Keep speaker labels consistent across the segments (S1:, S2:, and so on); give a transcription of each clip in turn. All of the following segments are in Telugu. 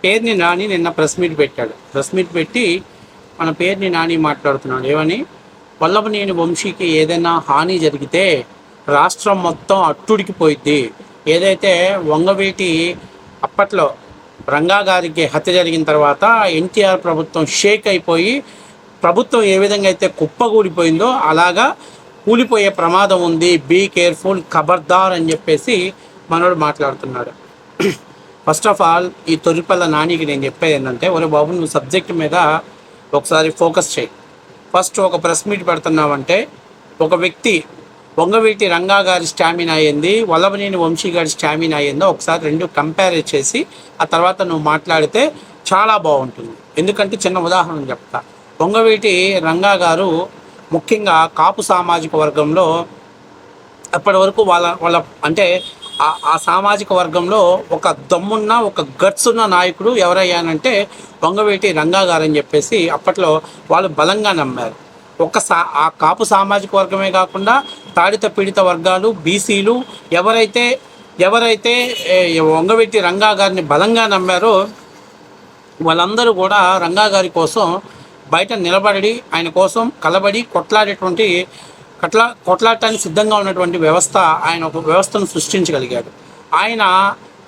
S1: పేర్ని నాని నిన్న ప్రెస్ మీట్ పెట్టాడు. ప్రెస్ మీట్ పెట్టి మన పేర్ని నాని మాట్లాడుతున్నాడు. ఏమని? వల్లభనేని వంశీకి ఏదైనా హాని జరిగితే రాష్ట్రం మొత్తం అట్టుడికిపోయిద్ది. ఏదైతే వంగవీటి అప్పట్లో రంగా గారికి హత్య జరిగిన తర్వాత ఎన్టీఆర్ ప్రభుత్వం షేక్ అయిపోయి ప్రభుత్వం ఏ విధంగా అయితే కుప్పగూలిపోయిందో అలాగా కూలిపోయే ప్రమాదం ఉంది, బీ కేర్ఫుల్, ఖబర్దార్ అని చెప్పేసి మనోడు మాట్లాడుతున్నాడు. ఫస్ట్ ఆఫ్ ఆల్ ఈ తొలిపల్ల నానికి నేను చెప్పేది ఏంటంటే, ఒరే బాబు నువ్వు సబ్జెక్ట్ మీద ఒకసారి ఫోకస్ చేయి. ఫస్ట్ ఒక ప్రెస్ మీట్ పెడుతున్నావంటే ఒక వ్యక్తి వంగవీటి రంగా గారి స్టామినా అయ్యింది, వల్లభనేని వంశీ గారి స్టామినా అయ్యిందో ఒకసారి రెండు కంపేర్ చేసి ఆ తర్వాత నువ్వు మాట్లాడితే చాలా బాగుంటుంది. ఎందుకంటే చిన్న ఉదాహరణ చెప్తా. వంగవీటి రంగా గారు ముఖ్యంగా కాపు సామాజిక వర్గంలో అప్పటి వరకు వాళ్ళ అంటే ఆ సామాజిక వర్గంలో ఒక దమ్మున్న ఒక గట్స్ ఉన్న నాయకుడు ఎవరయ్యానంటే వంగవీటి రంగా గారు అని చెప్పేసి అప్పట్లో వాళ్ళు బలంగా నమ్మారు. ఆ కాపు సామాజిక వర్గమే కాకుండా తాడిత పీడిత వర్గాలు, బీసీలు ఎవరైతే వంగవీటి రంగా గారిని బలంగా నమ్మారో వాళ్ళందరూ కూడా రంగా గారి కోసం బయట నిలబడి ఆయన కోసం కలబడి కొట్లాడటానికి సిద్ధంగా ఉన్నటువంటి వ్యవస్థ, ఆయన ఒక వ్యవస్థను సృష్టించగలిగాడు. ఆయన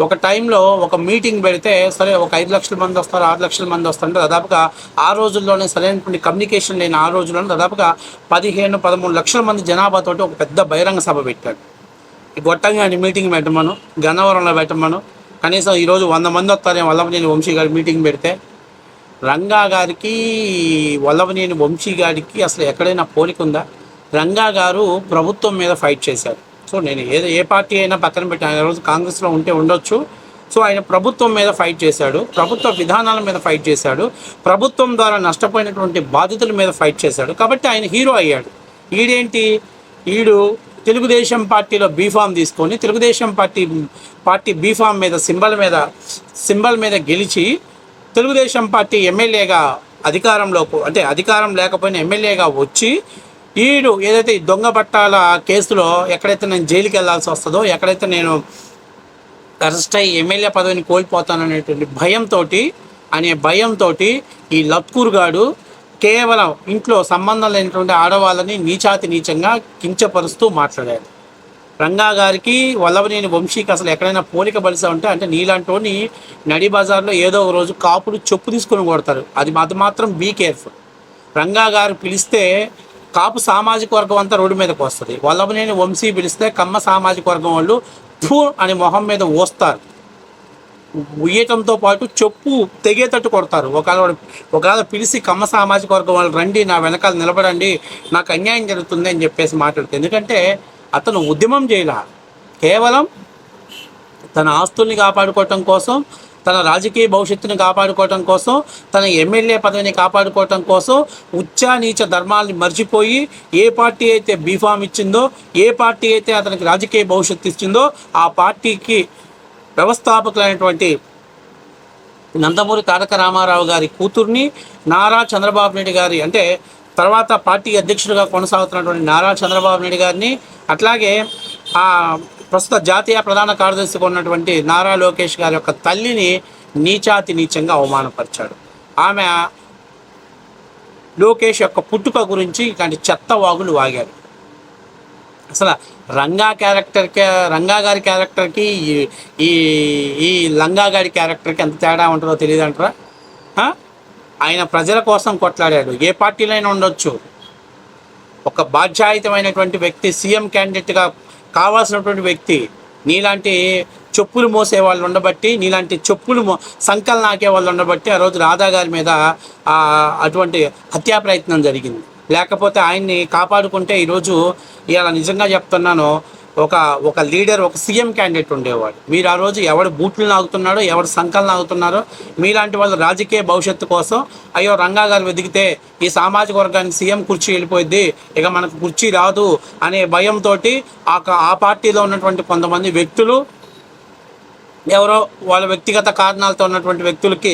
S1: ఒక టైంలో ఒక మీటింగ్ పెడితే సరే ఒక 5 లక్షల మంది వస్తారు, 6 లక్షల మంది వస్తారంటే దాదాపుగా ఆ రోజుల్లోనే సరైనటువంటి కమ్యూనికేషన్ లేని ఆ రోజుల్లోనే దాదాపుగా 15-13 లక్షల మంది జనాభాతోటి ఒక పెద్ద బహిరంగ సభ పెట్టాడు. గొట్టంగా ఆయన మీటింగ్ పెట్టమను, గన్నవరంలో పెట్టమను, కనీసం ఈరోజు 100 మంది వస్తారేమో వల్లభనేని వంశీ గారి మీటింగ్ పెడితే. రంగా గారికి వల్లభనేని వంశీ గారికి అసలు ఎక్కడైనా పోలిక ఉందా? రంగా గారు ప్రభుత్వం మీద ఫైట్ చేశారు. సో నేను ఏ పార్టీ అయినా పక్కన పెట్టి ఆయన రోజు కాంగ్రెస్లో ఉండొచ్చు. సో ఆయన ప్రభుత్వం మీద ఫైట్ చేశాడు, ప్రభుత్వ విధానాల మీద ఫైట్ చేశాడు, ప్రభుత్వం ద్వారా నష్టపోయినటువంటి బాధితుల మీద ఫైట్ చేశాడు. కాబట్టి ఆయన హీరో అయ్యాడు. ఈడు తెలుగుదేశం పార్టీలో బీఫామ్ తీసుకొని తెలుగుదేశం పార్టీ బీఫామ్ మీద సింబల్ మీద గెలిచి తెలుగుదేశం పార్టీ ఎమ్మెల్యేగా అధికారం లేకపోయినా ఎమ్మెల్యేగా వచ్చి ఈడు ఏదైతే దొంగ బట్టాల కేసులో ఎక్కడైతే నేను జైలుకి వెళ్ళాల్సి వస్తుందో, ఎక్కడైతే నేను అరెస్ట్ అయ్యి ఎమ్మెల్యే పదవిని కోల్పోతాననేటువంటి భయంతో ఈ లత్కూర్ గాడు కేవలం ఇంట్లో సంబంధం లేనటువంటి ఆడవాళ్ళని నీచంగా కించపరుస్తూ మాట్లాడాడు. రంగా గారికి వల్లభనేని వంశీకి అసలు ఎక్కడైనా పోలిక బలిసా ఉంటే అంటే నీలాంటి నడి బజార్లో ఏదో ఒక రోజు కాపులు చెప్పు తీసుకొని కొడతారు. అది మాత్రం బీ కేర్ఫుల్. రంగా గారు పిలిస్తే కాపు సామాజిక వర్గం అంతా రోడ్డు మీదకి వస్తుంది. వల్లభనేని వంశీ పిలిస్తే కమ్మ సామాజిక వర్గం వాళ్ళు ఫూ అని మొహం మీద ఓస్తారు. ఉయ్యటంతో పాటు చెప్పు తెగేటట్టు కొడతారు. ఒకవేళ పిలిచి కమ్మ సామాజిక వర్గం వాళ్ళు రండి, నా వెనకాల నిలబడండి, నాకు అన్యాయం జరుగుతుంది అని చెప్పేసి మాట్లాడుతుంది. ఎందుకంటే అతను ఉద్యమం చేయలే, కేవలం తన ఆస్తుల్ని కాపాడుకోవటం కోసం, తన రాజకీయ భవిష్యత్తుని కాపాడుకోవటం కోసం, తన ఎమ్మెల్యే పదవిని కాపాడుకోవటం కోసం నీచ ధర్మాల్ని మర్చిపోయి ఏ పార్టీ అయితే బీఫామ్ ఇచ్చిందో, ఏ పార్టీ అయితే అతనికి రాజకీయ భవిష్యత్తు ఇచ్చిందో ఆ పార్టీకి వ్యవస్థాపకులైనటువంటి నందమూరి తారక రామారావు గారి కూతుర్ని, నారా చంద్రబాబు నాయుడు గారి అంటే తర్వాత పార్టీ అధ్యక్షుడిగా కొనసాగుతున్నటువంటి నారా చంద్రబాబు నాయుడు గారిని, అట్లాగే ప్రస్తుత జాతీయ ప్రధాన కార్యదర్శిగా ఉన్నటువంటి నారా లోకేష్ గారి యొక్క తల్లిని నీచంగా అవమానపరిచాడు. ఆమె లోకేష్ యొక్క పుట్టుక గురించి ఇలాంటి చెత్త వాగులు వాగారు. అసలు రంగా గారి క్యారెక్టర్కి ఈ లంగా గారి క్యారెక్టర్కి ఎంత తేడా ఉంటుందో తెలియదు అంటారా? ఆయన ప్రజల కోసం కొట్లాడాడు. ఏ పార్టీలో అయినా ఉండొచ్చు. ఒక బాధ్యాయుతమైనటువంటి వ్యక్తి, సీఎం క్యాండిడేట్గా కావాల్సినటువంటి వ్యక్తి. నీలాంటి చెప్పులు మోసే వాళ్ళు ఉండబట్టి, నీలాంటి సంకలు నాకే వాళ్ళు ఉండబట్టి ఆ రోజు రాధా గారి మీద అటువంటి హత్యా ప్రయత్నం జరిగింది. లేకపోతే ఆయన్ని కాపాడుకుంటే ఈరోజు ఇలా నిజంగా చెప్తున్నాను, ఒక లీడర్, ఒక సీఎం క్యాండిడేట్ ఉండేవాడు. మీరు ఆ రోజు ఎవడు బూట్లు నాగుతున్నాడో, ఎవడు సంకలు నాగుతున్నారో, మీలాంటి వాళ్ళు రాజకీయ భవిష్యత్తు కోసం అయ్యో రంగా గారు వెతికితే ఈ సామాజిక వర్గానికి సీఎం కుర్చీ వెళ్ళిపోయింది, ఇక మనకు కుర్చీ రాదు అనే భయంతో ఆ పార్టీలో ఉన్నటువంటి కొంతమంది వ్యక్తులు ఎవరో వాళ్ళ వ్యక్తిగత కారణాలతో ఉన్నటువంటి వ్యక్తులకి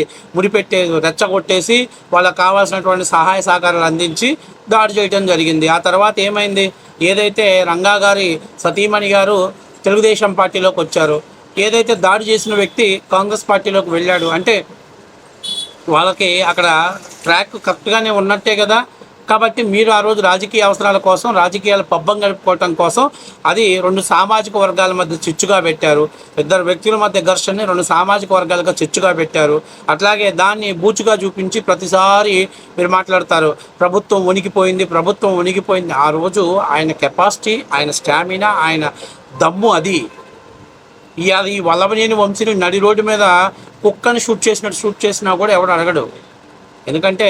S1: రెచ్చగొట్టేసి వాళ్ళకి కావాల్సినటువంటి సహాయ సహకారాలు అందించి దాడి చేయడం జరిగింది. ఆ తర్వాత ఏమైంది? ఏదైతే రంగా గారి సతీమణి గారు తెలుగుదేశం పార్టీలోకి వచ్చారో, ఏదైతే దాడి చేసిన వ్యక్తి కాంగ్రెస్ పార్టీలోకి వెళ్ళాడు. అంటే వాళ్ళకి అక్కడ ట్రాక్ కరెక్ట్గానే ఉన్నట్టే కదా. కాబట్టి మీరు ఆ రోజు రాజకీయ అవసరాల కోసం, రాజకీయాల పబ్బం గడుపుకోవటం కోసం అది 2 సామాజిక వర్గాల మధ్య చిచ్చుగా పెట్టారు. ఇద్దరు వ్యక్తుల మధ్య ఘర్షణని 2 సామాజిక వర్గాలుగా చిచ్చుగా పెట్టారు. అట్లాగే దాన్ని బూచుగా చూపించి ప్రతిసారి మీరు మాట్లాడతారు ప్రభుత్వం వణికిపోయింది, ప్రభుత్వం వణికిపోయింది. ఆ రోజు ఆయన కెపాసిటీ, ఆయన స్టామినా, ఆయన దమ్ము అది. ఇవాళ ఈ వల్లభనేని వంశీని నడి రోడ్డు మీద కుక్కని షూట్ చేసినా కూడా ఎవడు అడగడు. ఎందుకంటే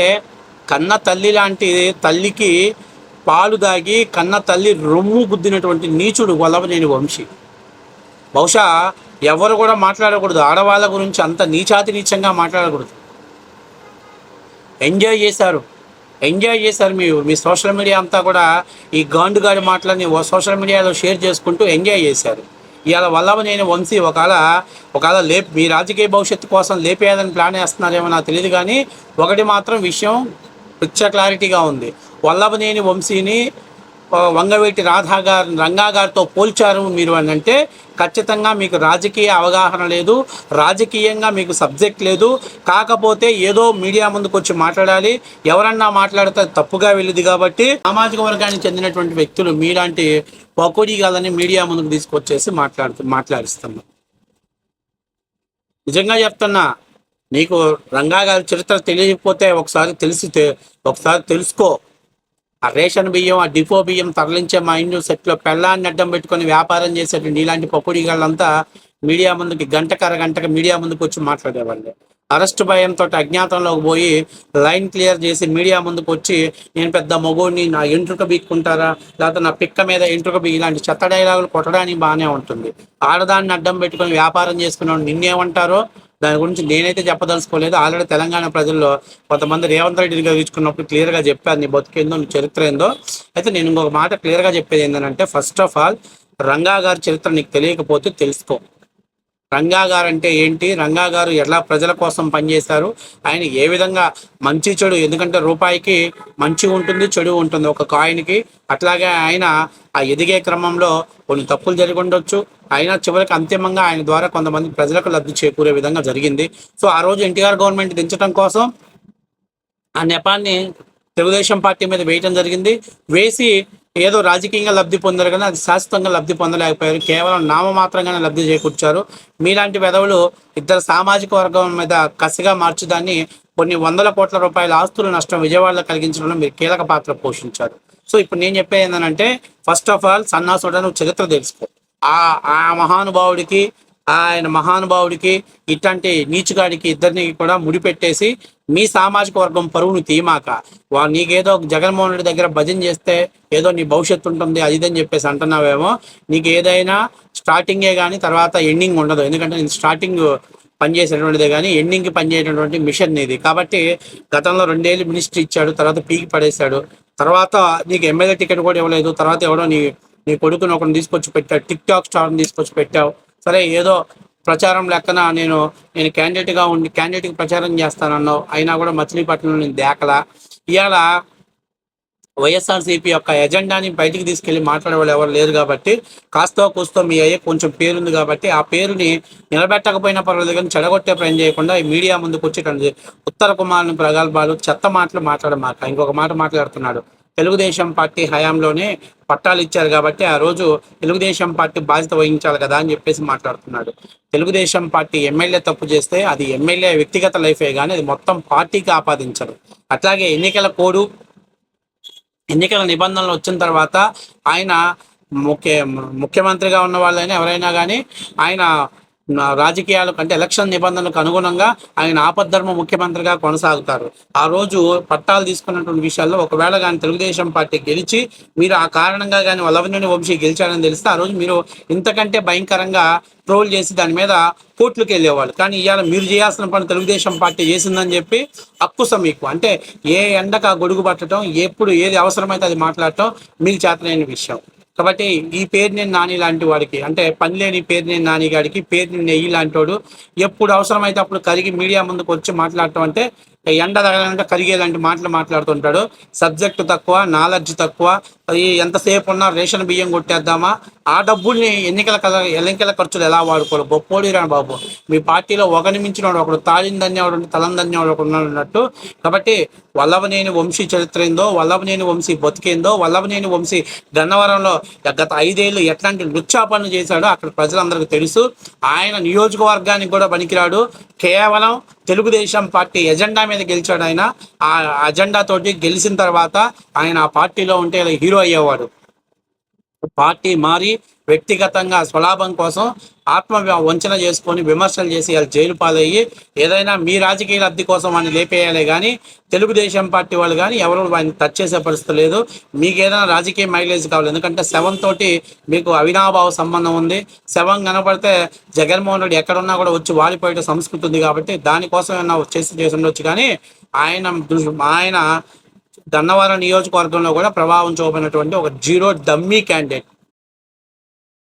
S1: కన్న తల్లి లాంటి తల్లికి పాలు దాగి కన్న తల్లి రొమ్ము గుద్దినటువంటి నీచుడు వల్లభనేని వంశీ. బహుశా ఎవరు కూడా మాట్లాడకూడదు, ఆడవాళ్ళ గురించి అంత నీచాతి నీచంగా మాట్లాడకూడదు. ఎంజాయ్ చేశారు మీ సోషల్ మీడియా అంతా కూడా ఈ గాండుగాడి మాటలని సోషల్ మీడియాలో షేర్ చేసుకుంటూ ఎంజాయ్ చేశారు. ఇవాళ వల్లభనేని వంశీ ఒకవేళ మీ రాజకీయ భవిష్యత్తు కోసం లేపేయాలని ప్లాన్ వేస్తున్నారేమో నాకు తెలియదు. కానీ ఒకటి మాత్రం విషయం క్లారిటీగా ఉంది. వల్లభనేని వంశీని వంగవీటి రంగా గారితో పోల్చారు మీరు అని అంటే ఖచ్చితంగా మీకు రాజకీయ అవగాహన లేదు, రాజకీయంగా మీకు సబ్జెక్ట్ లేదు. కాకపోతే ఏదో మీడియా ముందుకు వచ్చి మాట్లాడాలి, ఎవరన్నా మాట్లాడితే తప్పుగా వెళ్ళింది కాబట్టి సామాజిక వర్గానికి చెందినటువంటి వ్యక్తులు మీలాంటి పకోడీగాలని మీడియా ముందుకు తీసుకొచ్చేసి మాట్లాడిస్తున్నాం. నిజంగా చెప్తున్నా, నీకు రంగా గారి చరిత్ర తెలియకపోతే ఒకసారి తెలుసుకో. ఆ రేషన్ బియ్యం, ఆ డిపో బియ్యం తరలించే మా ఇండ్లు సెట్లో పెళ్ళాన్ని అడ్డం పెట్టుకొని వ్యాపారం చేసేటువంటి ఇలాంటి పకోడీగాళ్ళంతా మీడియా ముందుకి గంటకు మీడియా ముందుకు వచ్చి మాట్లాడేవాళ్ళు. అరెస్ట్ భయంతో అజ్ఞాతంలోకి పోయి లైన్ క్లియర్ చేసి మీడియా ముందుకు వచ్చి నేను పెద్ద మగోడిని, నా ఎంట్రుక బీక్కుంటారా, లేకపోతే నా పిక్క మీద ఇలాంటి చెత్త డైలాగులు కొట్టడానికి బాగానే ఉంటుంది. ఆడదాన్ని అడ్డం పెట్టుకొని వ్యాపారం చేసుకున్నాడు నిన్నేమంటారో దాని గురించి నేనైతే చెప్పదలుచుకోలేదు. ఆల్రెడీ తెలంగాణ ప్రజల్లో కొంతమంది రేవంత్ రెడ్డిని గెలిచుకున్నప్పుడు క్లియర్గా చెప్పారు నీ బతుకేందో, నీ చరిత్ర ఏందో. అయితే నేను ఇంకొక మాట క్లియర్గా చెప్పేది ఏంటంటే, ఫస్ట్ ఆఫ్ ఆల్ రంగా గారి చరిత్ర నీకు తెలియకపోతే తెలుసుకో. రంగా గారు అంటే ఏంటి, రంగా గారు ఎలా ప్రజల కోసం పనిచేశారు, ఆయన ఏ విధంగా మంచి చెడు, ఎందుకంటే రూపాయికి మంచి ఉంటుంది, చెడు ఉంటుంది ఒక కాయిన్కి. అట్లాగే ఆయన ఆ ఎదిగే క్రమంలో కొన్ని తప్పులు జరిగి ఉండొచ్చు, అయినా చివరికి అంతిమంగా ఆయన ద్వారా కొంతమంది ప్రజలకు లబ్ధి చేకూరే విధంగా జరిగింది. సో ఆ రోజు ఎన్టీఆర్ గవర్నమెంట్ దించడం కోసం ఆ నెపాన్ని తెలుగుదేశం పార్టీ మీద వేయటం జరిగింది. వేసి ఏదో రాజకీయంగా లబ్ధి పొందారు కానీ అది శాశ్వతంగా లబ్ధి పొందలేకపోయారు, కేవలం నామమాత్రంగానే లబ్ధి చేకూర్చారు. మీలాంటి వెధవులు ఇద్దరు సామాజిక వర్గం మీద కసిగా మార్చుదాన్ని కొన్ని వందల కోట్ల రూపాయల ఆస్తుల నష్టం విజయవాడలో కలిగించడంలో మీరు కీలక పాత్ర పోషించారు. సో ఇప్పుడు నేను చెప్పేది ఏంటంటే, ఫస్ట్ ఆఫ్ ఆల్ సన్నాసుడ నువ్వు చరిత్ర తెలుసుకో. ఆ మహానుభావుడికి ఇట్లాంటి నీచుగాడికి ఇద్దరిని కూడా ముడిపెట్టేసి మీ సామాజిక వర్గం పరువును తీయమాక. నీకేదో జగన్మోహన్ రెడ్డి దగ్గర భజన చేస్తే ఏదో నీ భవిష్యత్తు ఉంటుంది అది ఇదని చెప్పేసి అంటున్నావేమో. నీకు ఏదైనా స్టార్టింగే కానీ తర్వాత ఎండింగ్ ఉండదు. ఎందుకంటే నేను స్టార్టింగ్ పనిచేసేటువంటిదే కానీ ఎండింగ్కి పనిచేసేటువంటి మిషన్ ఇది. కాబట్టి గతంలో 2 ఏళ్ళు మినిస్ట్రీ ఇచ్చాడు, తర్వాత పీకి పడేశాడు, తర్వాత నీకు ఎమ్మెల్యే టికెట్ కూడా ఇవ్వలేదు, తర్వాత ఎవడో నీ కొడుకుని ఒకరిని తీసుకొచ్చి పెట్టావు, టిక్ టాక్ స్టార్ని తీసుకొచ్చి పెట్టావు. సరే ఏదో ప్రచారం లెక్కన నేను క్యాండిడేట్కి ప్రచారం చేస్తానన్నావు, అయినా కూడా మచిలీపట్నంలో నేను దేకలా. ఇవాళ వైఎస్ఆర్సీపీ యొక్క ఎజెండాని బయటికి తీసుకెళ్లి మాట్లాడే వాళ్ళు ఎవరు లేరు కాబట్టి కాస్తో కూస్తో మీ అయ్యే కొంచెం పేరుంది కాబట్టి ఆ పేరుని నిలబెట్టకపోయినా పర్వాలేదు కానీ చెడగొట్టే ప్రయత్నం చేయకుండా ఈ మీడియా ముందుకు వచ్చి ఉత్తర కుమారుని ప్రగల్భాలు చెత్త మాటలు మాట్లాడమాక. ఇంకొక మాట మాట్లాడుతున్నాడు, తెలుగుదేశం పార్టీ హయాంలోనే పట్టాలు ఇచ్చారు కాబట్టి ఆ రోజు తెలుగుదేశం పార్టీ బాధ్యత వహించాలి కదా అని చెప్పేసి మాట్లాడుతున్నాడు. తెలుగుదేశం పార్టీ ఎమ్మెల్యే తప్పు చేస్తే అది ఎమ్మెల్యే వ్యక్తిగత లైఫే కానీ అది మొత్తం పార్టీకి ఆపాదించరు. అట్లాగే ఎన్నికల నిబంధనలు వచ్చిన తర్వాత ఆయన ముఖ్యమంత్రిగా ఉన్న వాళ్ళైనా ఎవరైనా కానీ ఆయన రాజకీయాలకు అంటే ఎలక్షన్ నిబంధనలకు అనుగుణంగా ఆయన ఆపద్ధర్మ ముఖ్యమంత్రిగా కొనసాగుతారు. ఆ రోజు పట్టాలు తీసుకున్నటువంటి విషయాల్లో ఒకవేళ కానీ తెలుగుదేశం పార్టీ గెలిచి మీరు ఆ కారణంగా కానీ వల్లభనేని వంశీ గెలిచారని తెలిస్తే ఆ రోజు మీరు ఇంతకంటే భయంకరంగా ట్రోల్ చేసి దాని మీద కోర్టులకు వెళ్ళేవాళ్ళు. కానీ ఇవాళ మీరు చేయాల్సిన పని తెలుగుదేశం పార్టీ చేసిందని చెప్పి అక్కుస మీకు అంటే ఏ ఎండక గొడుగు పట్టడం, ఎప్పుడు ఏది అవసరమైతే అది మాట్లాడటం మీకు చేతనైన విషయం. కాబట్టి ఈ పేరునేని నాని లాంటి వాడికి అంటే పని లేని పేరునేని నాని గాడికి పేరుని నెయ్యి లాంటి వాడు ఎప్పుడు అవసరమైతే అప్పుడు కరిగి మీడియా ముందుకు వచ్చి మాట్లాడటం అంటే ఎండ తగలంటే కరిగేలాంటి మాటలు మాట్లాడుతుంటాడు. సబ్జెక్ట్ తక్కువ, నాలెడ్జ్ తక్కువ. ఎంతసేపు ఉన్నా రేషన్ బియ్యం కొట్టేద్దామా, ఆ డబ్బుల్ని ఎన్నికల ఖర్చులు ఎలా వాడుకోవాలి. గొప్పోడిరా బాబు, మీ పార్టీలో ఒకని మించిన వాడు ఒకడు, తాళిని ధన్యవాడు తలం ధన్యవాడు ఒకడు ఉన్నాడు అన్నట్టు. కాబట్టి వల్లభనేని వంశీ చరిత్ర ఏందో, వల్లభనేని వంశీ బతికేందో, వల్లభనేని వంశీ గన్నవరంలో గత 5 ఏళ్ళు ఎట్లాంటి నృత్యాపనలు చేశాడో అక్కడ ప్రజలందరికీ తెలుసు. ఆయన నియోజకవర్గానికి కూడా పనికిరాడు. కేవలం తెలుగుదేశం పార్టీ ఎజెండా మీద గెలిచాడు ఆయన. ఆ అజెండా తోటి గెలిచిన తర్వాత ఆయన ఆ పార్టీలో ఉంటే హీరో అయ్యేవాడు. పార్టీ మారి వ్యక్తిగతంగా స్వలాభం కోసం ఆత్మ వంచన చేసుకొని విమర్శలు చేసి వాళ్ళు జైలు పాలయ్యి ఏదైనా మీ రాజకీయ లబ్ధి కోసం వాడిని లేపేయాలే కానీ తెలుగుదేశం పార్టీ వాళ్ళు కానీ ఎవరు వాడిని టచ్ చేసే పరిస్థితి లేదు. మీకు ఏదైనా రాజకీయ మైలేజ్ కావాలి, ఎందుకంటే శవం తోటి మీకు అవినాభావ సంబంధం ఉంది. శవం కనపడితే జగన్మోహన్ రెడ్డి ఎక్కడున్నా కూడా వచ్చి వాలిపోయే సంస్కృతి ఉంది. కాబట్టి దానికోసం ఏమన్నా చేసి ఉండొచ్చు. కానీ ఆయన గన్నవరం నియోజకవర్గంలో కూడా ప్రభావం చూపినటువంటి ఒక జీరో డమ్మీ క్యాండిడేట్.